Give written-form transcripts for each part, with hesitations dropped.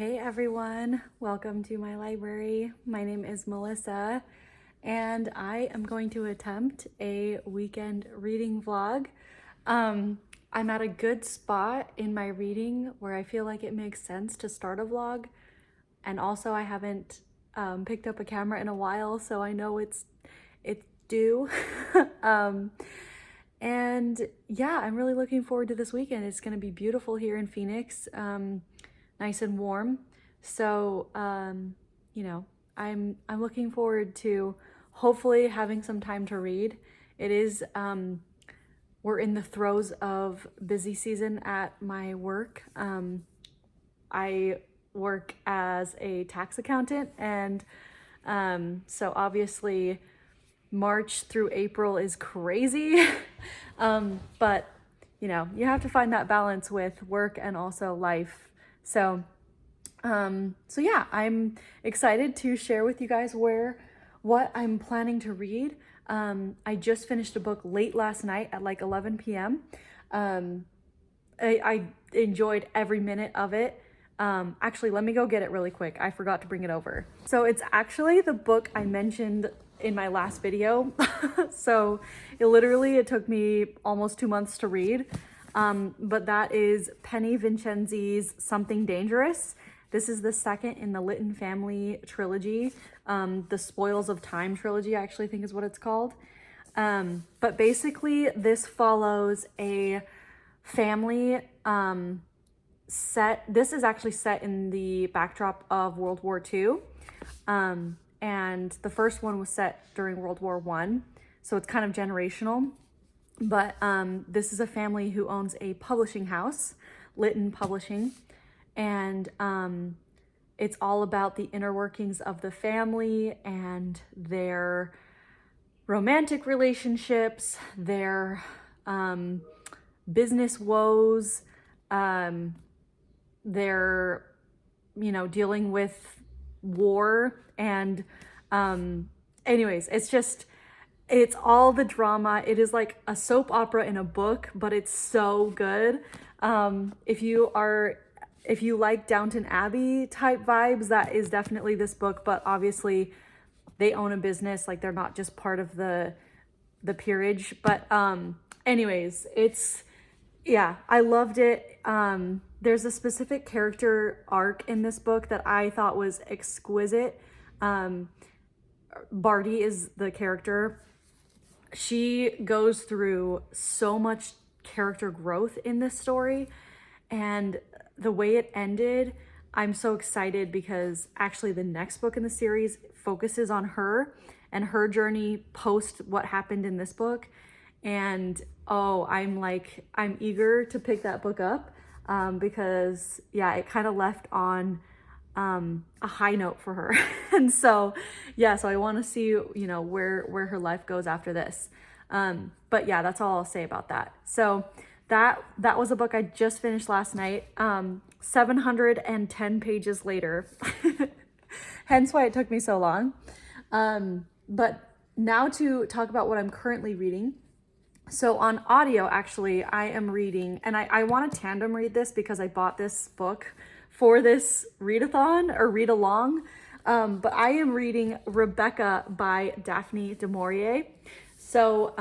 Hey everyone, welcome to my library. My name is Melissa and I am going to attempt a weekend reading vlog. I'm at a good spot in my reading where I feel like it makes sense to start a vlog, and also I haven't picked up a camera in a while, so I know it's due. And yeah, I'm really looking forward to this weekend. It's going to be beautiful here in Phoenix. Nice and warm. So, I'm looking forward to hopefully having some time to read. It is, we're in the throes of busy season at my work. I work as a tax accountant, and so obviously March through April is crazy. But you have to find that balance with work and also life. So yeah, I'm excited to share with you guys what I'm planning to read. I just finished a book late last night at like 11 p.m. I enjoyed every minute of it. Actually, let me go get it really quick. I forgot to bring it over. So it's actually the book I mentioned in my last video. So it took me almost 2 months to read. But that is Penny Vincenzi's Something Dangerous. This is the second in the Litton family trilogy. The Spoils of Time trilogy, I actually think is what it's called. But basically this follows a family this is actually set in the backdrop of World War II. And the first one was set during World War I. So it's kind of generational. But this is a family who owns a publishing house, Litton Publishing, and it's all about the inner workings of the family and their romantic relationships, their business woes, their dealing with war, and anyways, it's all the drama. It is like a soap opera in a book, but it's so good. If you like Downton Abbey type vibes, that is definitely this book. But obviously they own a business, like they're not just part of the peerage. But anyways, I loved it. There's a specific character arc in this book that I thought was exquisite. Barty is the character. She goes through so much character growth in this story, and the way it ended, I'm so excited because actually the next book in the series focuses on her and her journey post what happened in this book. And I'm eager to pick that book up because it kind of left on a high note for her. And so I want to see where her life goes after this. But yeah, that's all I'll say about that. So that was a book I just finished last night, 710 pages later. Hence why it took me so long. But now to talk about what I'm currently reading. So on audio, actually, I am reading, and I want to tandem read this because I bought this book for this readathon or read along. But I am reading Rebecca by Daphne du Maurier. So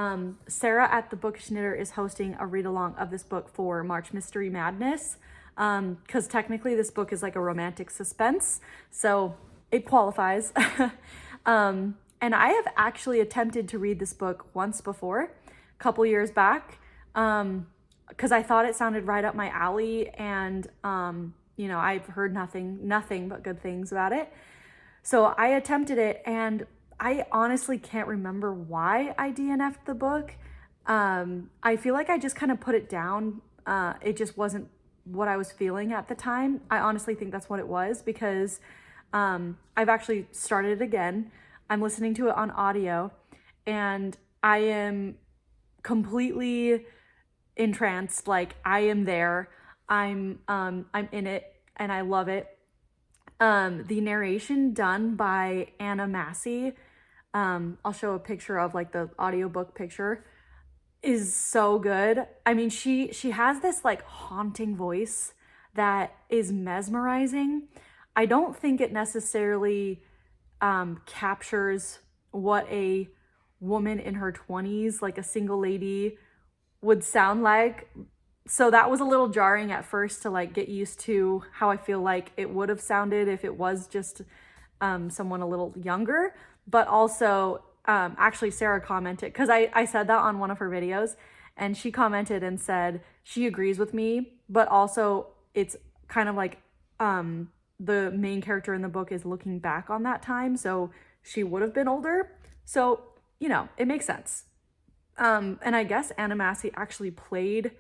Sarah at the Bookish Knitter is hosting a read along of this book for March Mystery Madness. Because technically this book is like a romantic suspense, so it qualifies. And I have actually attempted to read this book once before, a couple years back, because I thought it sounded right up my alley, and I've heard nothing but good things about it. So I attempted it, and I honestly can't remember why I DNF'd the book. I feel like I just kind of put it down. It just wasn't what I was feeling at the time. I honestly think that's what it was, because I've actually started it again. I'm listening to it on audio, and I am completely entranced. Like, I am there. I'm in it, and I love it. The narration done by Anna Massey, I'll show a picture of like the audiobook picture, is so good. I mean, she has this like haunting voice that is mesmerizing, I don't think it necessarily captures what a woman in her 20s, like a single lady, would sound like. So that was a little jarring at first to like get used to how I feel like it would have sounded if it was just someone a little younger. But also, actually, Sarah commented, because I said that on one of her videos, and she commented and said she agrees with me, but also it's kind of like the main character in the book is looking back on that time, so she would have been older. So, you know, it makes sense. And I guess Anna Massey actually played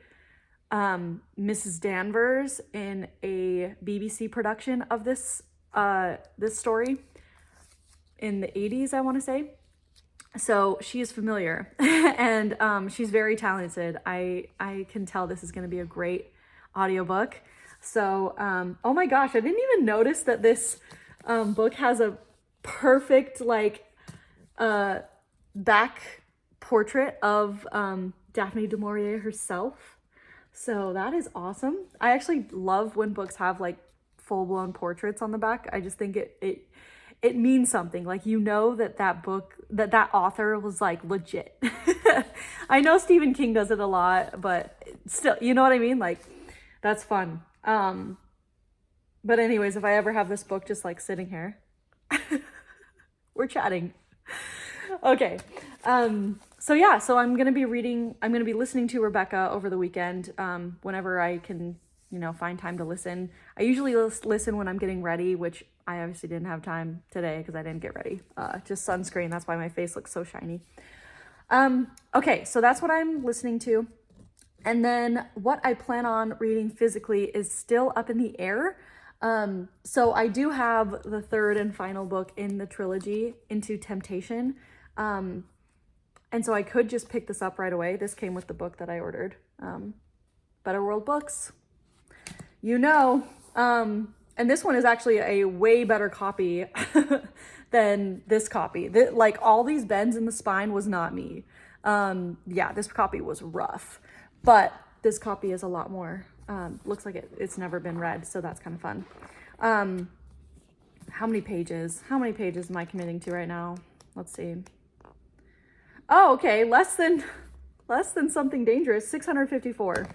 Mrs. Danvers in a BBC production of this story in the 80s, I want to say. So she is familiar and she's very talented. I can tell this is going to be a great audiobook. So, oh my gosh, I didn't even notice that this book has a perfect like back portrait of Daphne du Maurier herself. So that is awesome. I actually love when books have like full-blown portraits on the back. I just think it means something. Like, you know, that book, that author was like legit. I know Stephen King does it a lot, but still, you know what I mean? Like, that's fun. But anyways, if I ever have this book just like sitting here, we're chatting. Okay. So yeah, so I'm going to be listening to Rebecca over the weekend, whenever I can, you know, find time to listen. I usually listen when I'm getting ready, which I obviously didn't have time today because I didn't get ready. Just sunscreen. That's why my face looks so shiny. Okay, so that's what I'm listening to. And then what I plan on reading physically is still up in the air. So I do have the third and final book in the trilogy, Into Temptation. And so I could just pick this up right away. This came with the book that I ordered. Better World Books. You know. And this one is actually a way better copy than this copy. Like, all these bends in the spine was not me. Yeah, this copy was rough. But this copy is a lot more, looks like it's never been read, so that's kind of fun. How many pages? How many pages am I committing to right now? Let's see. Oh, okay, less than Something Dangerous, 654.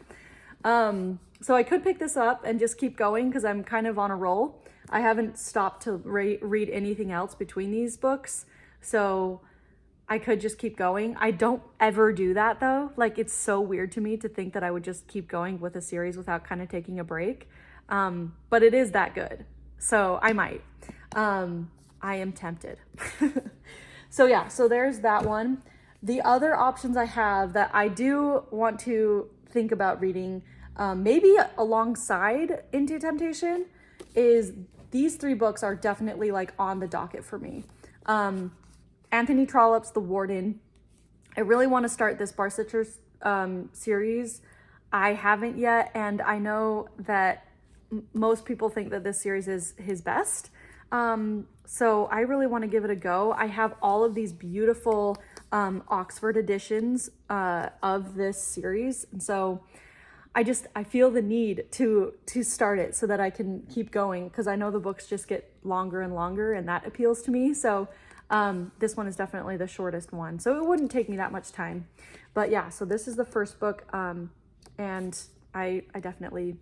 So I could pick this up and just keep going because I'm kind of on a roll. I haven't stopped to read anything else between these books, so I could just keep going. I don't ever do that though. Like, it's so weird to me to think that I would just keep going with a series without kind of taking a break. But it is that good. So I might. I am tempted. So yeah, so there's that one. The other options I have that I do want to think about reading, maybe alongside Into Temptation, is these three books are definitely like on the docket for me. Anthony Trollope's The Warden. I really want to start this Barsetshire series. I haven't yet, and I know that most people think that this series is his best. So I really want to give it a go. I have all of these beautiful Oxford editions of this series, and so I feel the need to start it so that I can keep going, because I know the books just get longer and longer, and that appeals to me. So this one is definitely the shortest one, so it wouldn't take me that much time. But yeah, so this is the first book, and I definitely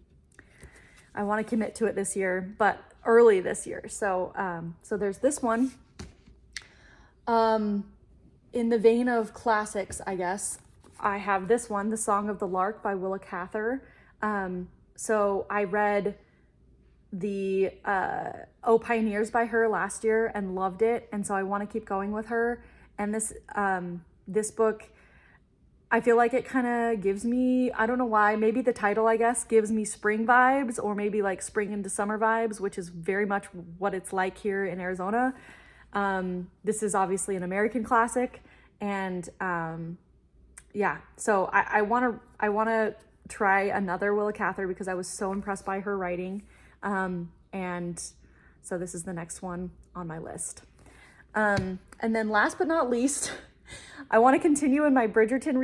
want to commit to it this year, but early this year. So so there's this one. In the vein of classics, I guess, I have this one, The Song of the Lark by Willa Cather. So I read the Oh Pioneers by her last year and loved it, and so I want to keep going with her. And this book, I feel like it kind of gives me, I don't know why, maybe the title, I guess, gives me spring vibes, or maybe like spring into summer vibes, which is very much what it's like here in Arizona. This is obviously an American classic, and yeah, so I want to try another Willa Cather because I was so impressed by her writing, and so this is the next one on my list. And then last but not least, I want to continue in my Bridgerton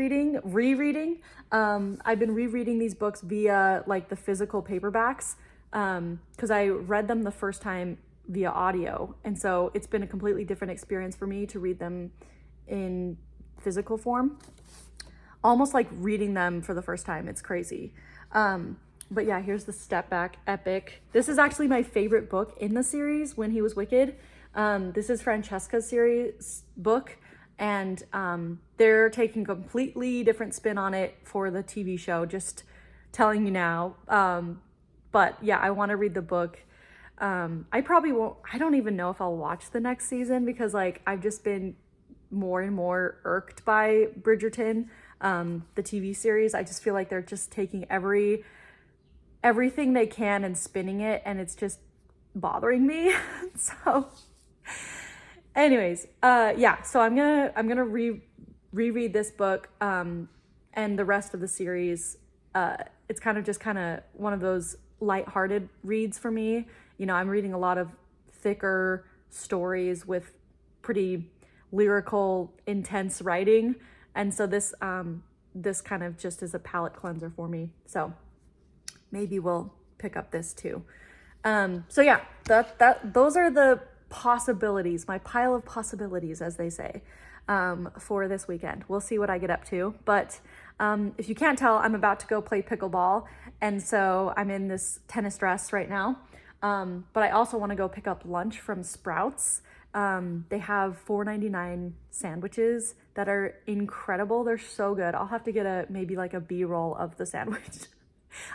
rereading. I've been rereading these books via like the physical paperbacks. because I read them the first time via audio. And so it's been a completely different experience for me to read them in physical form. Almost like reading them for the first time. It's crazy. But yeah, here's the Step Back epic. This is actually my favorite book in the series, When He Was Wicked. This is Francesca's series book, and they're taking a completely different spin on it for the TV show, just telling you now. But yeah, I want to read the book. I probably won't, I don't even know if I'll watch the next season, because like I've just been more and more irked by Bridgerton, the TV series. I just feel like they're just taking everything they can and spinning it, and it's just bothering me. So anyways, yeah, so I'm gonna reread this book, and the rest of the series. It's kind of one of those lighthearted reads for me. You know, I'm reading a lot of thicker stories with pretty lyrical, intense writing, and so this kind of just is a palate cleanser for me. So maybe we'll pick up this too. So yeah, those are the possibilities, my pile of possibilities, as they say, for this weekend. We'll see what I get up to. But if you can't tell, I'm about to go play pickleball, and so I'm in this tennis dress right now. But I also want to go pick up lunch from Sprouts. They have $4.99 sandwiches that are incredible. They're so good. I'll have to get maybe like a B-roll of the sandwich.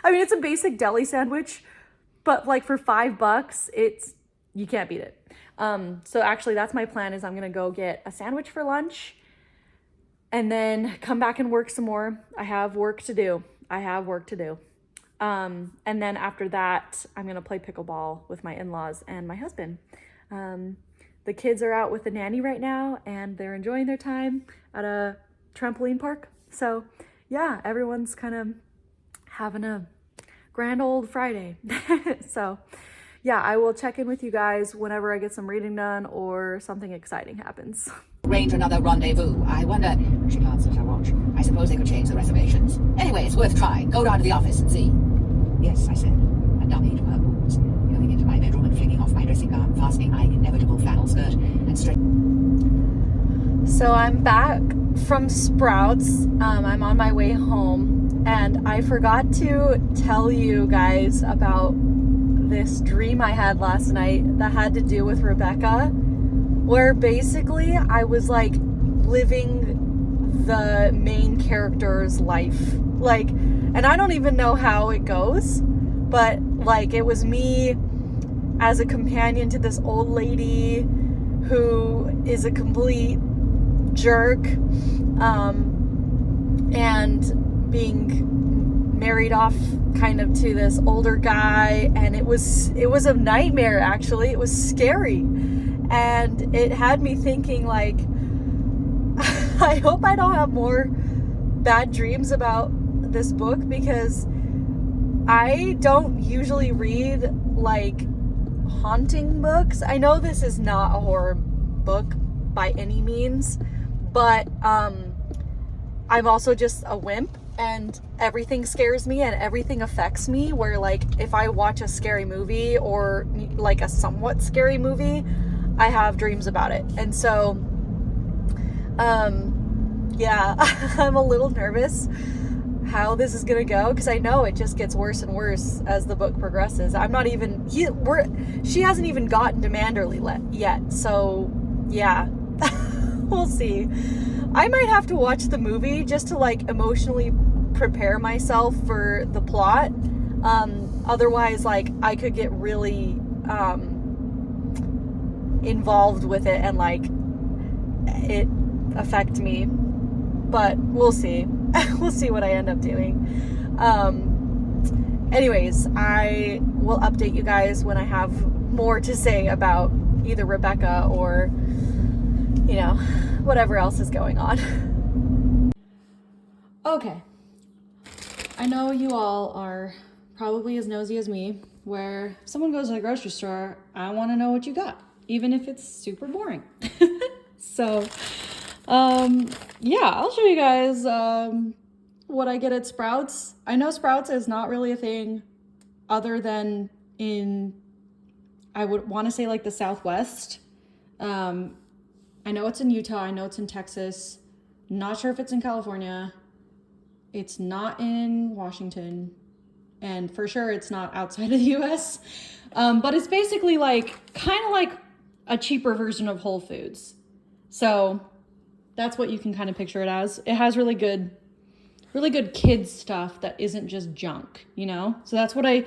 I mean, it's a basic deli sandwich, but like for $5, you can't beat it. So actually that's my plan, is I'm gonna go get a sandwich for lunch and then come back and work some more. I have work to do. And then after that, I'm gonna play pickleball with my in-laws and my husband. The kids are out with the nanny right now, and they're enjoying their time at a trampoline park. So yeah, everyone's kind of having a grand old Friday. So yeah, I will check in with you guys whenever I get some reading done or something exciting happens. Arrange another rendezvous. I wonder. She glanced at her watch. I suppose they could change the reservations. Anyway, it's worth trying. Go down to the office and see. Yes, I said, a dummy to her moves. Going into my bedroom and flinging off my dressing gown, fastening my inevitable flannel skirt, and straight. So I'm back from Sprouts. I'm on my way home, and I forgot to tell you guys about this dream I had last night that had to do with Rebecca, where basically I was like living the main character's life. Like, and I don't even know how it goes, but like it was me as a companion to this old lady who is a complete jerk, and being married off kind of to this older guy, and it was a nightmare. Actually, it was scary, and it had me thinking like, I hope I don't have more bad dreams about this book, because I don't usually read like haunting books. I know this is not a horror book by any means, but I'm also just a wimp, and everything scares me and everything affects me, where like if I watch a scary movie or like a somewhat scary movie, I have dreams about it. And so yeah, I'm a little nervous how this is gonna go, because I know it just gets worse and worse as the book progresses. I'm not even she hasn't even gotten to Manderley yet, so yeah. We'll see. I might have to watch the movie just to like emotionally prepare myself for the plot. Otherwise, like I could get really involved with it and like it affect me. But we'll see. We'll see what I end up doing. Anyways, I will update you guys when I have more to say about either Rebecca or, you know, whatever else is going on. Okay. I know you all are probably as nosy as me, where if someone goes to the grocery store, I want to know what you got, even if it's super boring. So, yeah, I'll show you guys what I get at Sprouts. I know Sprouts is not really a thing other than in, I would want to say like the Southwest. I know it's in Utah. I know it's in Texas. Not sure if it's in California. It's not in Washington. And for sure it's not outside of the US. But it's basically like, kind of like a cheaper version of Whole Foods. So that's what you can kind of picture it as. It has really good kids stuff that isn't just junk, you know? So that's what I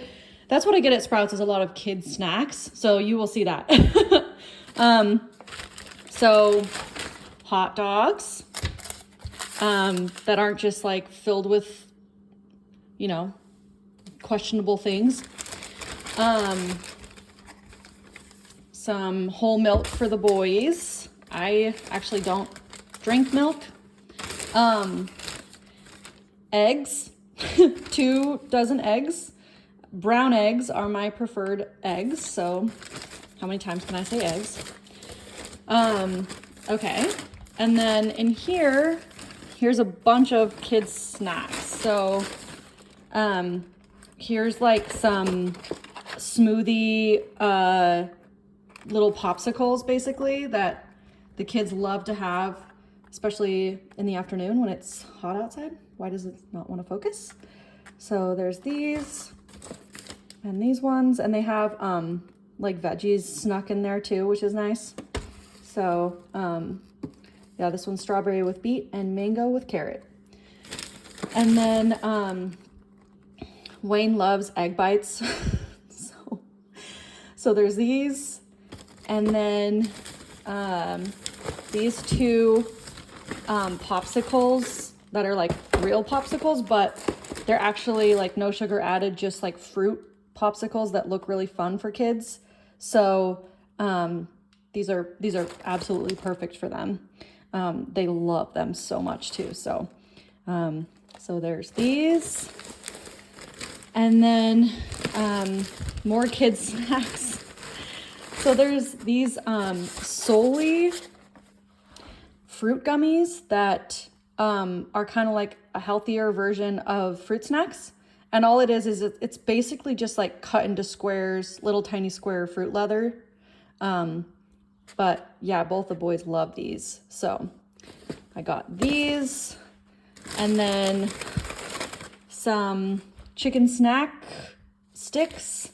get at Sprouts, is a lot of kids snacks. So you will see that. So hot dogs, that aren't just like filled with, you know, questionable things. Some whole milk for the boys. I actually don't drink milk. Eggs, 2 dozen eggs. Brown eggs are my preferred eggs. So how many times can I say eggs? Okay. And then in here's a bunch of kids snacks. So, here's like some smoothie, little popsicles basically that the kids love to have, especially in the afternoon when it's hot outside. Why does it not want to focus? So there's these and these ones, and they have like veggies snuck in there too, which is nice. So yeah, this one's strawberry with beet and mango with carrot. And then Wayne loves egg bites. so there's these, and then these 2 popsicles that are like real popsicles, but they're actually like no sugar added, just like fruit popsicles that look really fun for kids. So these are absolutely perfect for them. They love them so much too. So there's these, and then more kids snacks. So there's these solely fruit gummies that are kind of like a healthier version of fruit snacks. And all it is it's basically just like cut into squares, little tiny square fruit leather. But yeah, both the boys love these. So I got these, and then some chicken snack sticks.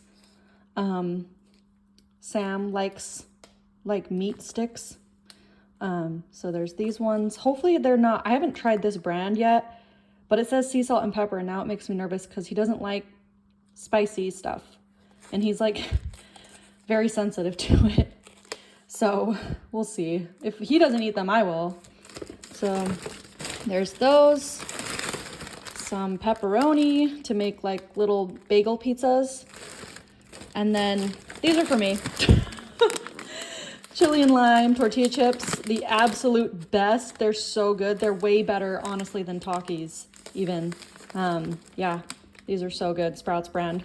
Sam likes like meat sticks. So there's these ones. Hopefully they're not, I haven't tried this brand yet, but it says sea salt and pepper, and now it makes me nervous because he doesn't like spicy stuff. And he's like very sensitive to it. So we'll see. If he doesn't eat them, I will. So there's those. Some pepperoni to make like little bagel pizzas. And then these are for me. Chili and lime tortilla chips, the absolute best. They're so good. They're way better, honestly, than Takis even. Yeah, these are so good. Sprouts brand.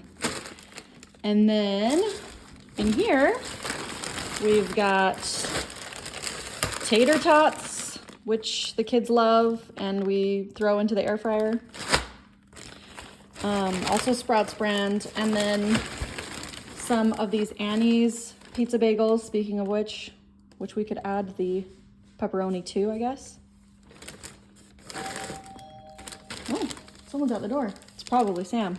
And then in here, we've got tater tots, which the kids love, and we throw into the air fryer. Also Sprouts brand. And then some of these Annie's pizza bagels, speaking of which we could add the pepperoni to, I guess. Oh, someone's at the door. It's probably Sam.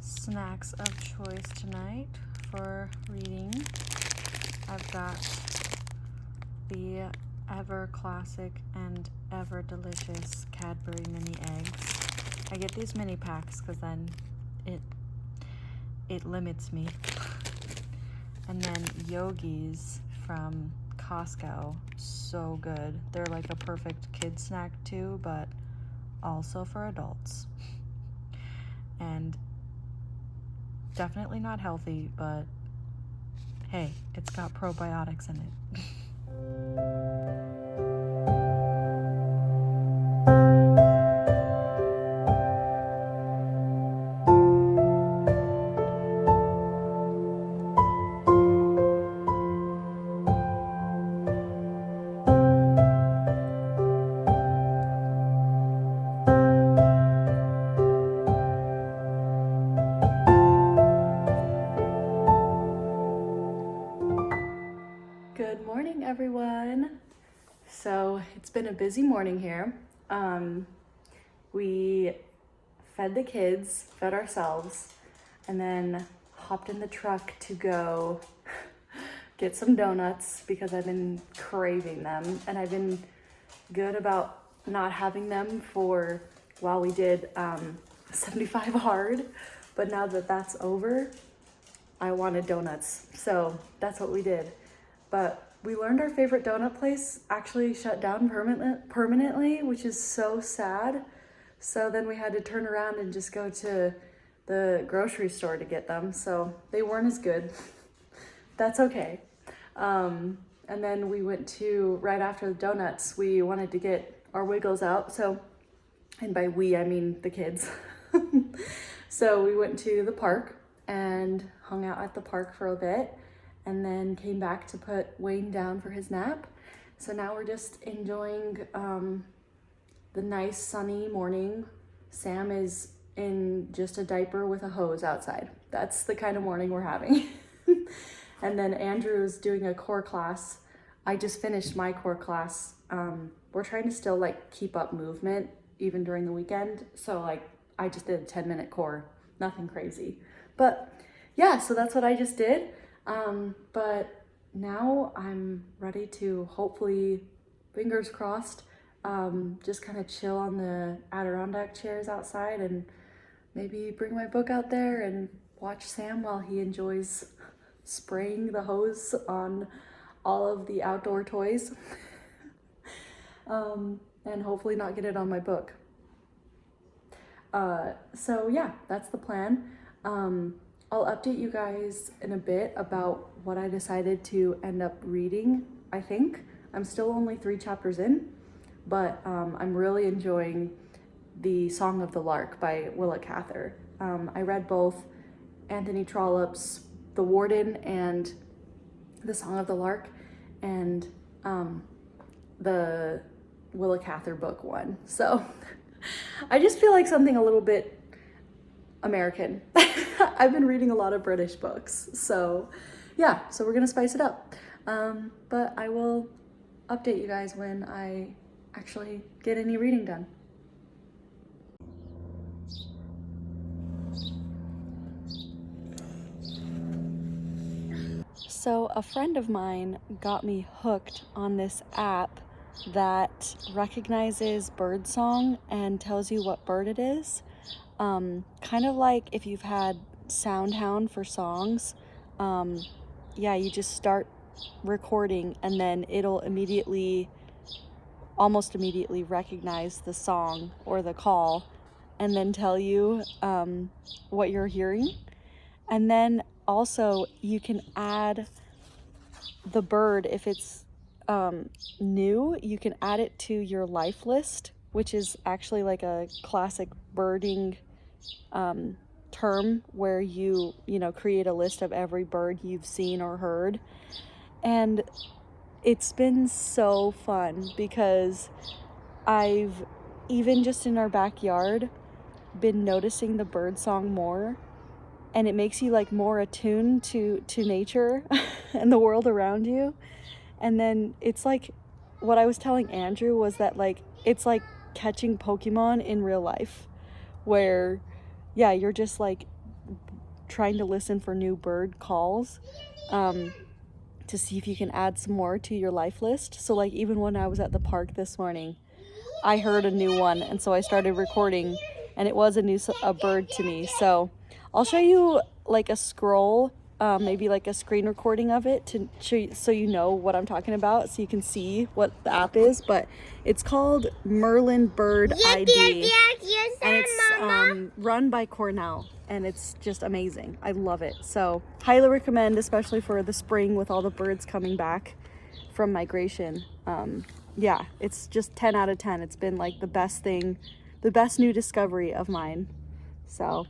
Snacks of choice tonight for reading. I've got the ever classic and ever delicious Cadbury mini eggs. I get these mini packs because then it limits me. And then Yogi's from Costco, so good. They're like a perfect kid snack too, but also for adults. And Definitely not healthy, but hey, it's got probiotics in it. Good morning, everyone. So it's been a busy morning here. We fed the kids, fed ourselves, and then hopped in the truck to go get some donuts because I've been craving them, and I've been good about not having them for while we did 75 hard, but now that that's over, I wanted donuts, so that's what we did. But we learned our favorite donut place actually shut down permanently, which is so sad. So then we had to turn around and just go to the grocery store to get them. So they weren't as good. That's okay. And then we went to, right after the donuts, we wanted to get our Wiggles out. So, and by we, I mean the kids. So we went to the park and hung out at the park for a bit, and then came back to put Wayne down for his nap. So now we're just enjoying the nice sunny morning. Sam is in just a diaper with a hose outside. That's the kind of morning we're having. And then Andrew's doing a core class. I just finished my core class. We're trying to still like keep up movement even during the weekend. So like I just did a 10-minute core, nothing crazy. But yeah, so that's what I just did. But now I'm ready to hopefully, fingers crossed, just kind of chill on the Adirondack chairs outside and maybe bring my book out there and watch Sam while he enjoys spraying the hose on all of the outdoor toys. And hopefully not get it on my book. So yeah, that's the plan. I'll update you guys in a bit about what I decided to end up reading, I think. I'm still only 3 chapters in, but I'm really enjoying The Song of the Lark by Willa Cather. I read both Anthony Trollope's The Warden and The Song of the Lark, and the Willa Cather book one. So I just feel like something a little bit American. I've been reading a lot of British books, so yeah, so we're gonna spice it up. But I will update you guys when I actually get any reading done. So a friend of mine got me hooked on this app that recognizes birdsong and tells you what bird it is. Kind of like if you've had SoundHound for songs. Yeah, you just start recording and then it'll almost immediately recognize the song or the call and then tell you what you're hearing. And then also you can add the bird if it's new. You can add it to your life list, which is actually like a classic birding term where you create a list of every bird you've seen or heard. And it's been so fun because I've, even just in our backyard, been noticing the bird song more, and it makes you like more attuned to nature and the world around you. And then it's like, what I was telling Andrew was that like it's like catching Pokemon in real life, where yeah, you're just like trying to listen for new bird calls to see if you can add some more to your life list. So like even when I was at the park this morning, I heard a new one, and so I started recording, and it was a bird to me. So I'll show you like a scroll maybe like a screen recording of it to show you, so you know what I'm talking about, so you can see what the app is. But it's called Merlin Bird ID, and it's run by Cornell, and it's just amazing. I love it. So highly recommend, especially for the spring with all the birds coming back from migration. Yeah, it's just 10 out of 10. It's been like the best thing, the best new discovery of mine. So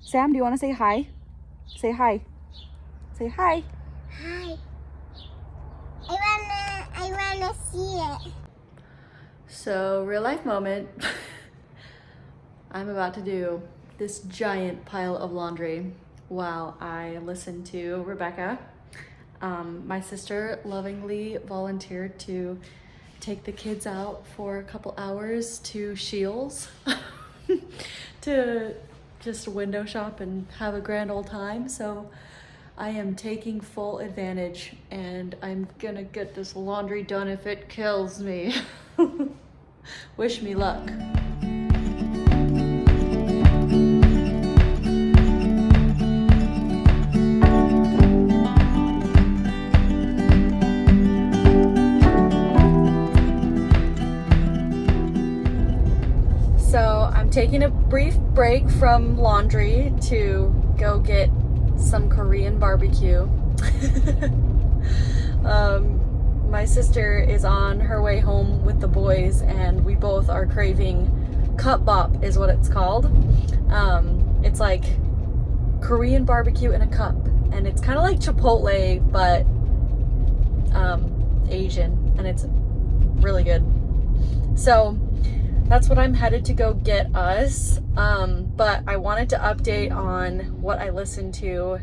Sam, do you want to say hi? Say hi. Say hi. Hi. I wanna see it. So, real life moment. I'm about to do this giant pile of laundry while I listen to Rebecca. My sister lovingly volunteered to take the kids out for a couple hours to Shields to just window shop and have a grand old time. So I am taking full advantage, and I'm gonna get this laundry done if it kills me. Wish me luck. So I'm taking a brief break from laundry to go get some Korean barbecue. My sister is on her way home with the boys, and we both are craving cup bop is what it's called. It's like Korean barbecue in a cup, and it's kind of like Chipotle but Asian, and it's really good. So that's what I'm headed to go get us. But I wanted to update on what I listened to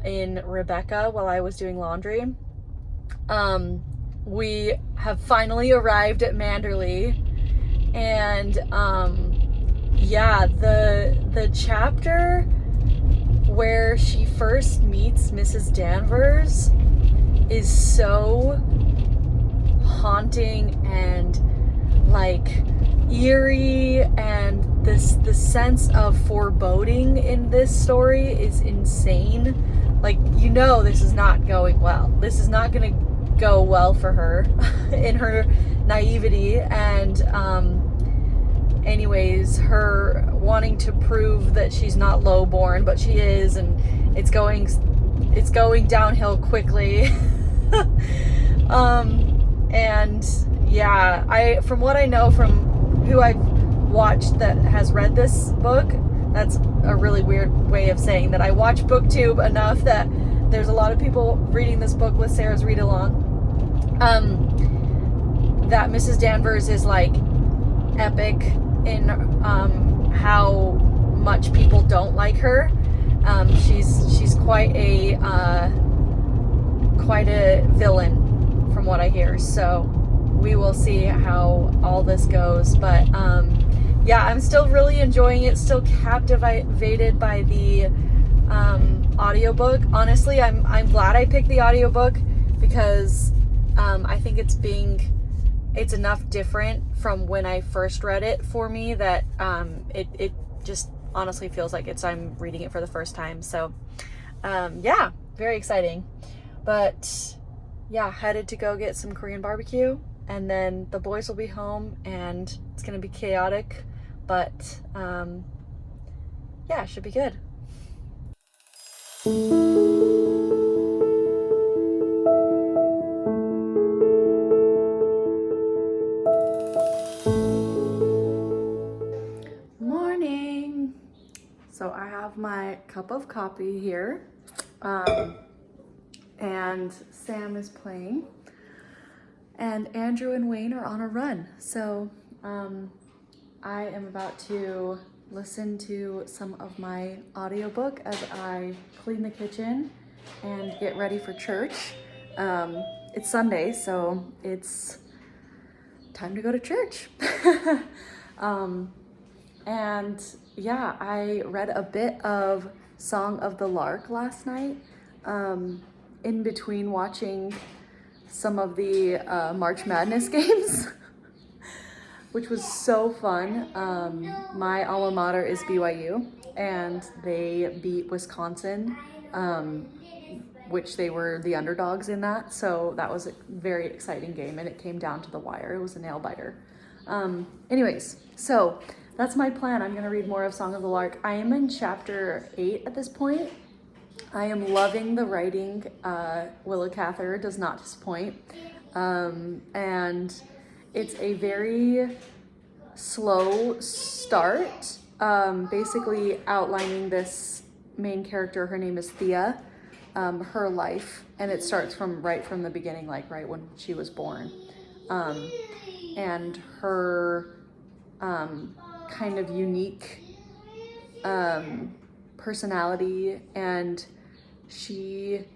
in Rebecca while I was doing laundry. We have finally arrived at Manderley, and yeah, the chapter where she first meets Mrs. Danvers is so haunting and like eerie, and the sense of foreboding in this story is insane. Like, you know, this is not going well. This is not gonna go well for her in her naivety, and anyways, her wanting to prove that she's not lowborn, but she is, and it's going downhill quickly. And yeah, from what I know from who I've watched that has read this book, that's a really weird way of saying that I watch BookTube enough that there's a lot of people reading this book with Sarah's read along. That Mrs. Danvers is like epic in how much people don't like her. She's quite a villain from what I hear. So we will see how all this goes. But yeah, I'm still really enjoying it. Still captivated by the audiobook. Honestly, I'm glad I picked the audiobook because I think it's enough different from when I first read it for me that it just honestly feels like I'm reading it for the first time. So yeah, very exciting. But yeah, headed to go get some Korean barbecue, and then the boys will be home, and it's gonna be chaotic, but yeah, it should be good. Morning. So I have my cup of coffee here, and Sam is playing, and Andrew and Wayne are on a run. So I am about to listen to some of my audiobook as I clean the kitchen and get ready for church. It's Sunday, so it's time to go to church. And yeah, I read a bit of Song of the Lark last night, in between watching some of the March Madness games, which was so fun. My alma mater is BYU, and they beat Wisconsin which they were the underdogs in that. So that was a very exciting game, and it came down to the wire. It was a nail biter. Anyways, so that's my plan. I'm gonna read more of Song of the Lark. I am in chapter 8 at this point. I am loving the writing. Willa Cather does not disappoint. And it's a very slow start, basically outlining this main character. Her name is Thea, her life, and it starts right from the beginning, like right when she was born, and her kind of unique personality, and she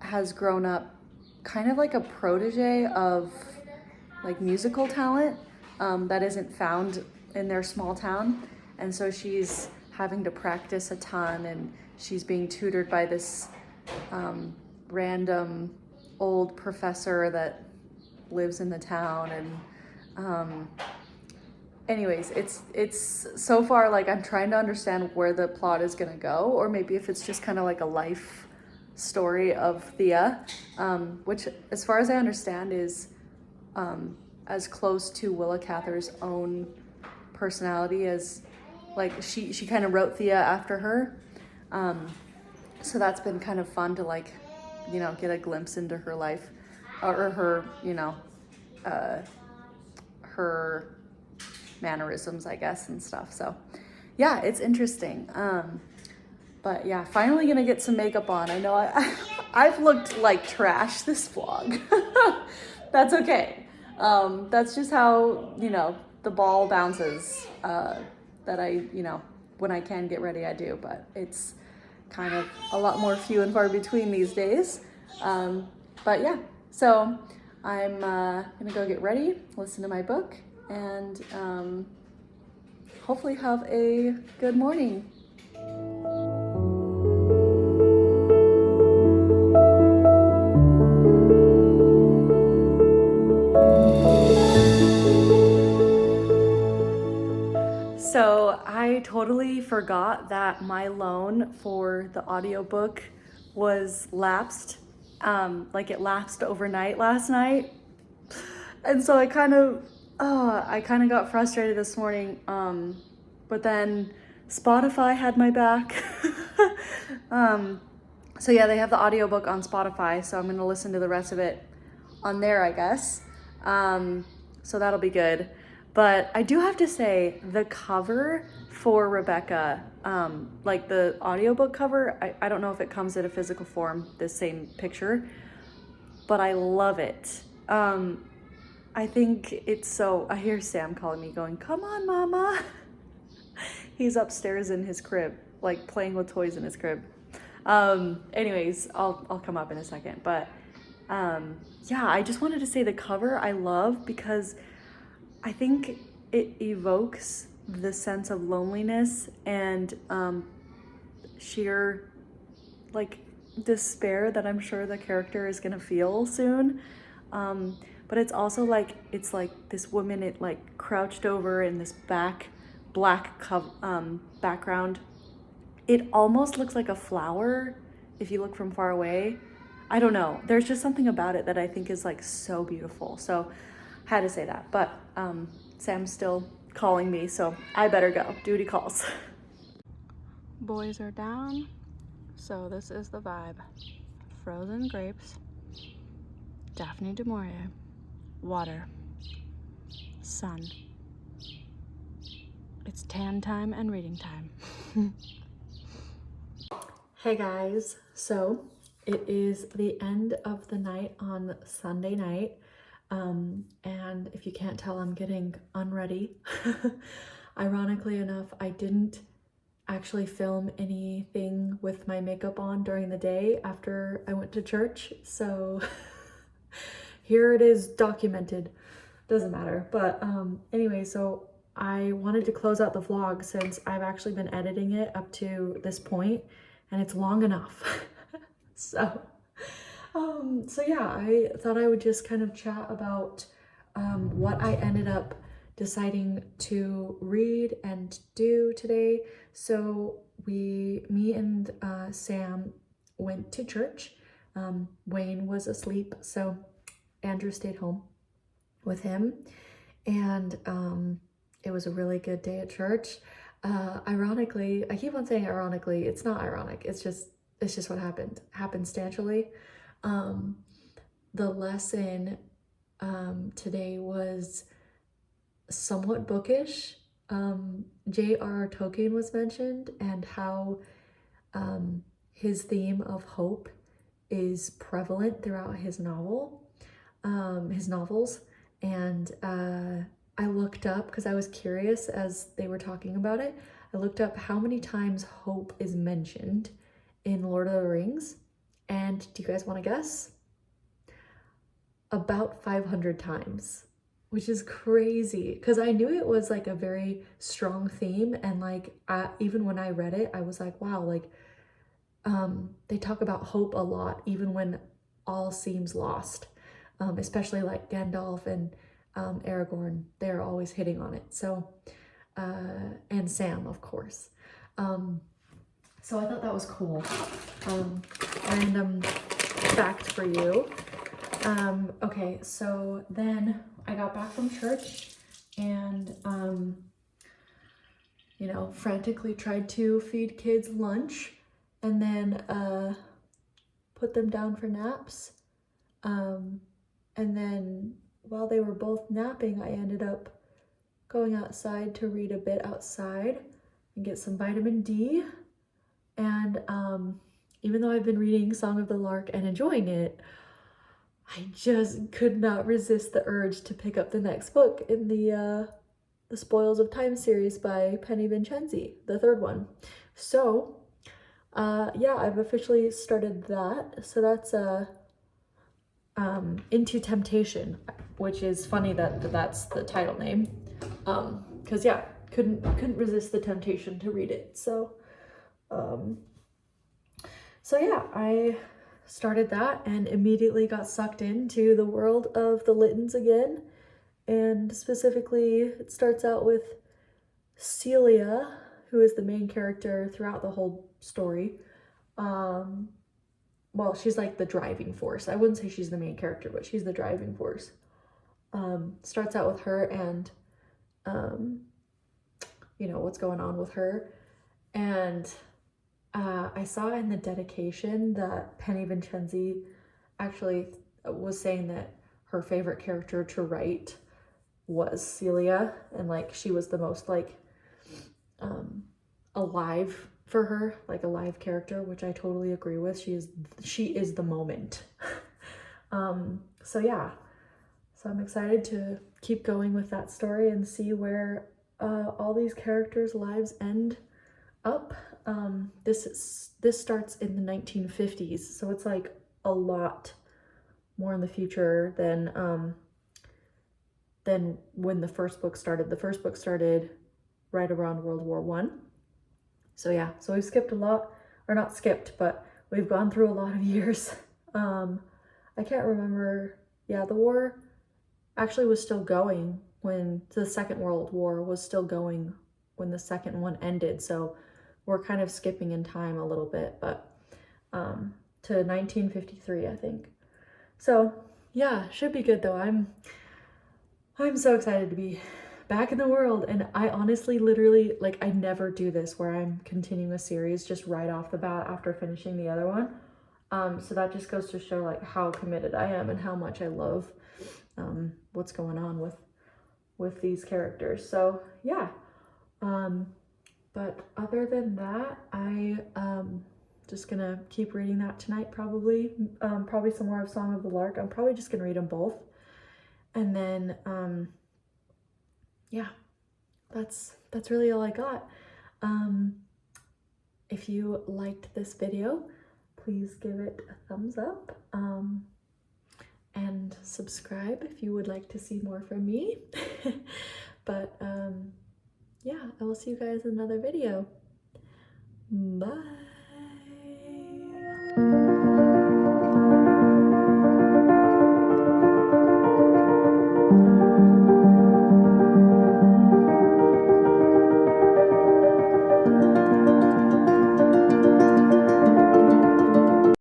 has grown up kind of like a protege of like musical talent that isn't found in their small town. And so she's having to practice a ton, and she's being tutored by this random old professor that lives in the town. And anyways, it's so far like I'm trying to understand where the plot is gonna go, or maybe if it's just kind of like a life story of Thea, which as far as I understand is as close to Willa Cather's own personality as, like, she kind of wrote Thea after her. So that's been kind of fun to, like, you know, get a glimpse into her life, or her, you know, her mannerisms, I guess, and stuff. So yeah, it's interesting. But yeah, finally gonna get some makeup on. I know I've looked like trash this vlog. That's okay. That's just how, you know, the ball bounces, that I, you know, when I can get ready, I do, but it's kind of a lot more few and far between these days. But yeah, so I'm gonna go get ready, listen to my book, and hopefully have a good morning. So I totally forgot that my loan for the audiobook was lapsed. Like it lapsed overnight last night. And so I kind of got frustrated this morning. But then Spotify had my back. So yeah, they have the audiobook on Spotify, so I'm gonna listen to the rest of it on there, I guess. So that'll be good. But I do have to say, the cover for Rebecca, like the audiobook cover, I don't know if it comes in a physical form, this same picture, but I love it. I think it's so, I hear Sam calling me going, "Come on, mama." He's upstairs in his crib, like playing with toys in his crib. Anyways, I'll come up in a second, but yeah, I just wanted to say the cover I love because I think it evokes the sense of loneliness and sheer like despair that I'm sure the character is gonna feel soon. But it's also like, it's like this woman, it like crouched over in this black background. It almost looks like a flower if you look from far away. I don't know. There's just something about it that I think is like so beautiful. So had to say that, but Sam's still calling me, so I better go. Duty calls. Boys are down, so this is the vibe. Frozen grapes, Daphne du Maurier, water, sun. It's tan time and reading time. Hey guys, so it is the end of the night on Sunday night. And if you can't tell, I'm getting unready. Ironically enough, I didn't actually film anything with my makeup on during the day after I went to church. So here it is documented. Doesn't matter. But anyway, so I wanted to close out the vlog since I've actually been editing it up to this point and it's long enough. So yeah, I thought I would just kind of chat about what I ended up deciding to read and do today. So me and Sam went to church. Wayne was asleep, so Andrew stayed home with him, and it was a really good day at church. Ironically, I keep on saying ironically, it's not ironic, it's just what happened happenstantially. The lesson today was somewhat bookish. J.R.R. Tolkien was mentioned, and how his theme of hope is prevalent throughout his novels. And I looked up, because I was curious as they were talking about it, I looked up how many times hope is mentioned in Lord of the Rings. And do you guys want to guess? About 500 times, which is crazy, because I knew it was like a very strong theme, and like even when I read it, I was like, wow, like they talk about hope a lot, even when all seems lost, especially like Gandalf and Aragorn, they're always hitting on it. So and Sam, of course. So I thought that was cool. Random fact for you. Okay, so then I got back from church and, you know, frantically tried to feed kids lunch, and then put them down for naps. And then while they were both napping, I ended up going outside to read a bit outside and get some vitamin D. And even though I've been reading Song of the Lark and enjoying it, I just could not resist the urge to pick up the next book in the Spoils of Time series by Penny Vincenzi, the third one. So yeah, I've officially started that. So that's Into Temptation, which is funny that that's the title name, because yeah, couldn't resist the temptation to read it. So so yeah, I started that and immediately got sucked into the world of the Littons again. And specifically, it starts out with Celia, who is the main character throughout the whole story. Well, she's like the driving force. I wouldn't say she's the main character, but she's the driving force. Starts out with her and, you know, what's going on with her. And I saw in the dedication that Penny Vincenzi actually was saying that her favorite character to write was Celia, and like she was the most like alive for her, like a live character, which I totally agree with. She is the moment. So yeah, so I'm excited to keep going with that story and see where all these characters' lives end up. This starts in the 1950s, so it's like a lot more in the future than when the first book started. The first book started right around World War I. So yeah, so we've skipped a lot, or not skipped, but we've gone through a lot of years. I can't remember. Yeah, the war actually was still going when the Second World War was still going when the second one ended. So we're kind of skipping in time a little bit, but to 1953, I think. So yeah, should be good though. I'm so excited to be back in the world, and I honestly literally, like, I never do this where I'm continuing a series just right off the bat after finishing the other one. So that just goes to show like how committed I am and how much I love what's going on with these characters. So yeah, but other than that, I just gonna keep reading that tonight, probably some more of Song of the Lark. I'm probably just gonna read them both, and then yeah, that's really all I got. If you liked this video, please give it a thumbs up, and subscribe if you would like to see more from me. But yeah, I will see you guys in another video. Bye.